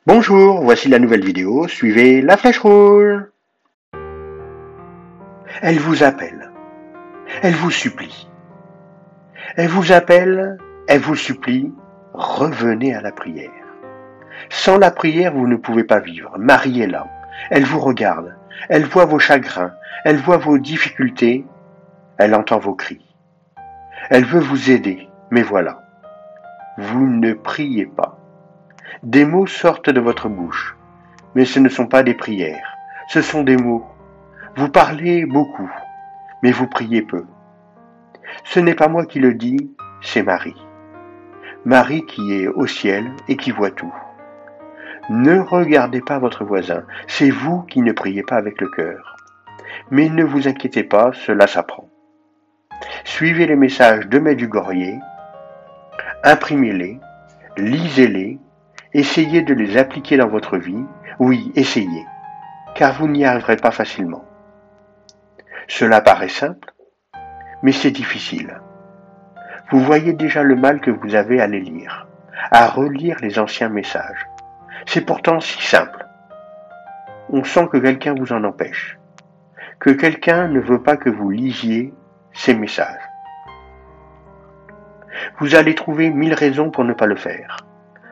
Bonjour, voici la nouvelle vidéo, suivez la flèche rouge. Elle vous appelle, elle vous supplie. Elle vous appelle, elle vous supplie, revenez à la prière. Sans la prière, vous ne pouvez pas vivre. Marie est là, elle vous regarde, elle voit vos chagrins, elle voit vos difficultés, elle entend vos cris. Elle veut vous aider, mais voilà, vous ne priez pas. Des mots sortent de votre bouche, mais ce ne sont pas des prières, ce sont des mots. Vous parlez beaucoup, mais vous priez peu. Ce n'est pas moi qui le dis, c'est Marie. Marie qui est au ciel et qui voit tout. Ne regardez pas votre voisin, c'est vous qui ne priez pas avec le cœur. Mais ne vous inquiétez pas, cela s'apprend. Suivez les messages de Medjugorje, imprimez-les, lisez-les, essayez de les appliquer dans votre vie. Oui, essayez, car vous n'y arriverez pas facilement. Cela paraît simple, mais c'est difficile. Vous voyez déjà le mal que vous avez à les lire, à relire les anciens messages. C'est pourtant si simple. On sent que quelqu'un vous en empêche, que quelqu'un ne veut pas que vous lisiez ces messages. Vous allez trouver 1000 raisons pour ne pas le faire.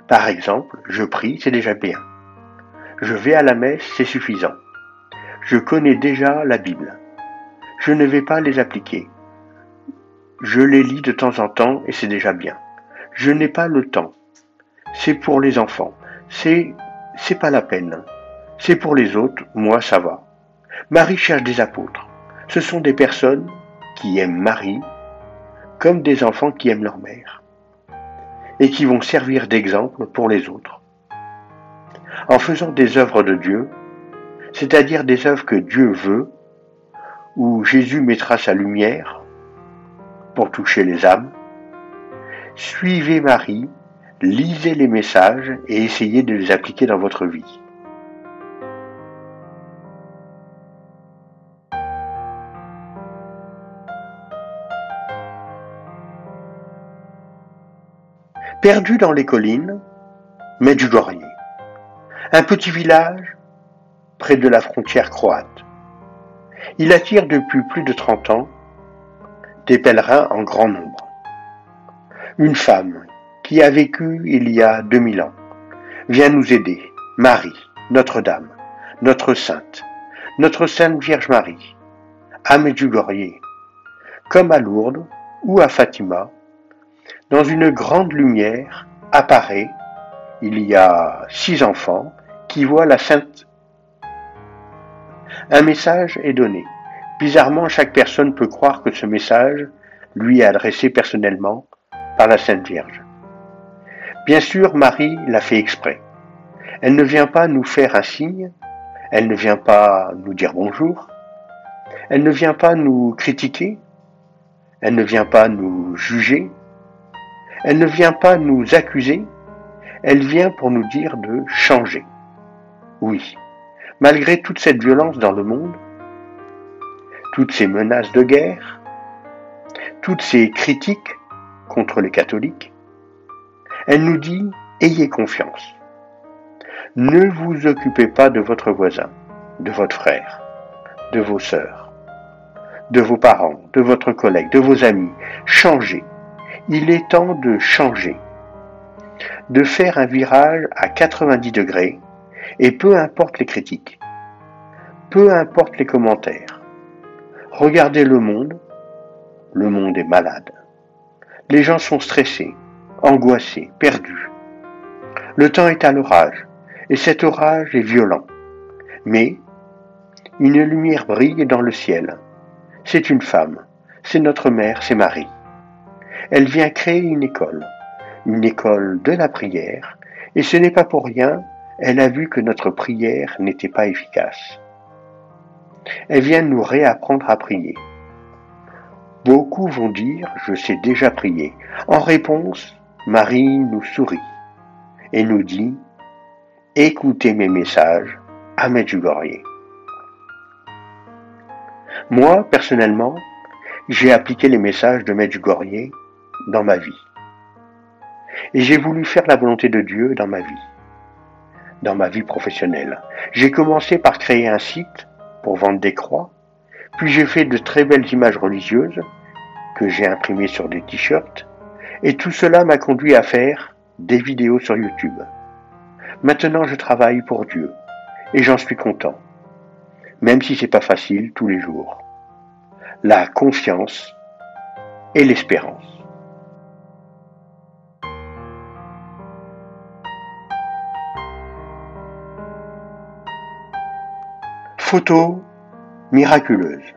Par exemple, je prie, c'est déjà bien. Je vais à la messe, c'est suffisant. Je connais déjà la Bible. Je ne vais pas les appliquer. Je les lis de temps en temps et c'est déjà bien. Je n'ai pas le temps. C'est pour les enfants. C'est pas la peine. C'est pour les autres, moi ça va. Marie cherche des apôtres. Ce sont des personnes qui aiment Marie comme des enfants qui aiment leur mère et qui vont servir d'exemple pour les autres. En faisant des œuvres de Dieu, c'est-à-dire des œuvres que Dieu veut, où Jésus mettra sa lumière pour toucher les âmes, suivez Marie, lisez les messages et essayez de les appliquer dans votre vie. Perdu dans les collines, Medjugorje, un petit village près de la frontière croate. Il attire depuis plus de 30 ans des pèlerins en grand nombre. Une femme qui a vécu il y a 2000 ans vient nous aider, Marie, Notre-Dame, notre Sainte Vierge Marie, à Medjugorje, comme à Lourdes ou à Fatima, dans une grande lumière apparaît, il y a 6 enfants qui voient la Sainte. Un message est donné. Bizarrement, chaque personne peut croire que ce message lui est adressé personnellement par la Sainte Vierge. Bien sûr, Marie l'a fait exprès. Elle ne vient pas nous faire un signe, elle ne vient pas nous dire bonjour, elle ne vient pas nous critiquer, elle ne vient pas nous juger, elle ne vient pas nous accuser, elle vient pour nous dire de changer. Oui, malgré toute cette violence dans le monde, toutes ces menaces de guerre, toutes ces critiques contre les catholiques, elle nous dit « Ayez confiance. Ne vous occupez pas de votre voisin, de votre frère, de vos sœurs, de vos parents, de votre collègue, de vos amis. Changez. Il est temps de changer, de faire un virage à 90 degrés, et peu importe les critiques, peu importe les commentaires. Regardez le monde est malade. Les gens sont stressés, angoissés, perdus. Le temps est à l'orage, et cet orage est violent. Mais une lumière brille dans le ciel. C'est une femme, c'est notre mère, c'est Marie. Elle vient créer une école de la prière, et ce n'est pas pour rien, elle a vu que notre prière n'était pas efficace. Elle vient nous réapprendre à prier. Beaucoup vont dire « je sais déjà prier ». En réponse, Marie nous sourit et nous dit « écoutez mes messages à Medjugorje ». Moi, personnellement, j'ai appliqué les messages de Medjugorje dans ma vie. Et j'ai voulu faire la volonté de Dieu dans ma vie. dans ma vie professionnelle. J'ai commencé par créer un site pour vendre des croix, puis j'ai fait de très belles images religieuses que j'ai imprimées sur des t-shirts, et tout cela m'a conduit à faire des vidéos sur YouTube. Maintenant, je travaille pour Dieu, et j'en suis content, même si c'est pas facile tous les jours. La confiance et l'espérance. Photo miraculeuse.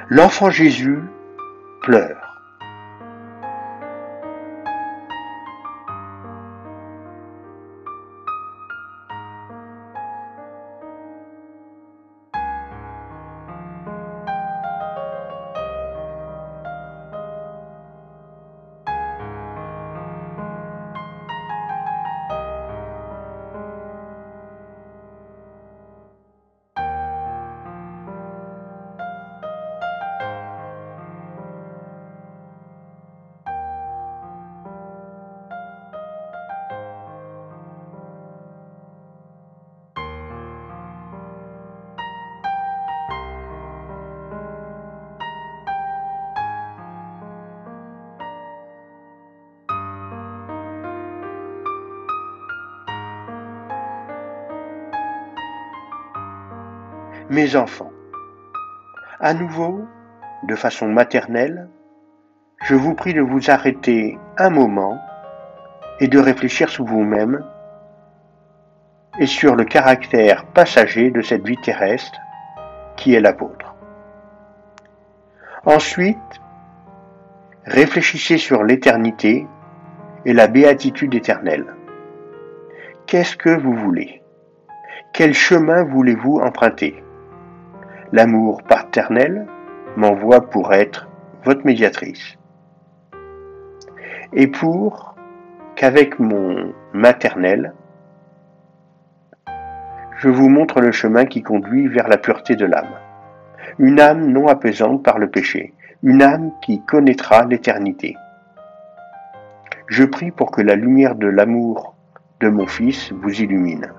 L'enfant Jésus pleure. Mes enfants, à nouveau, de façon maternelle, je vous prie de vous arrêter un moment et de réfléchir sur vous-même et sur le caractère passager de cette vie terrestre qui est la vôtre. Ensuite, réfléchissez sur l'éternité et la béatitude éternelle. Qu'est-ce que vous voulez? Quel chemin voulez-vous emprunter? L'amour paternel m'envoie pour être votre médiatrice. Et pour qu'avec mon maternel, je vous montre le chemin qui conduit vers la pureté de l'âme. Une âme non apaisante par le péché, une âme qui connaîtra l'éternité. Je prie pour que la lumière de l'amour de mon Fils vous illumine,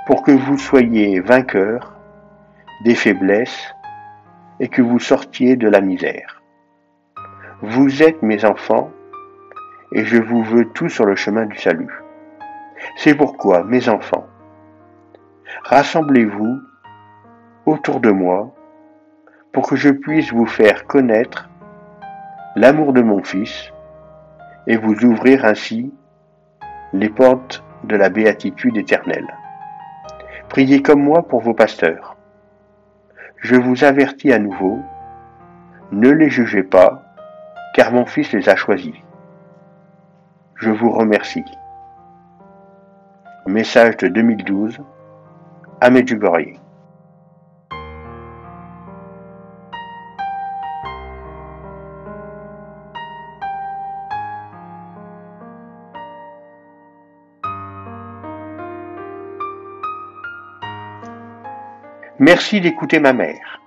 pour que vous soyez vainqueurs des faiblesses et que vous sortiez de la misère. Vous êtes mes enfants et je vous veux tous sur le chemin du salut. C'est pourquoi, mes enfants, rassemblez-vous autour de moi pour que je puisse vous faire connaître l'amour de mon Fils et vous ouvrir ainsi les portes de la béatitude éternelle. Priez comme moi pour vos pasteurs. Je vous avertis à nouveau, ne les jugez pas, car mon Fils les a choisis. Je vous remercie. Message de 2012, à Medjugorje. Merci d'écouter ma mère.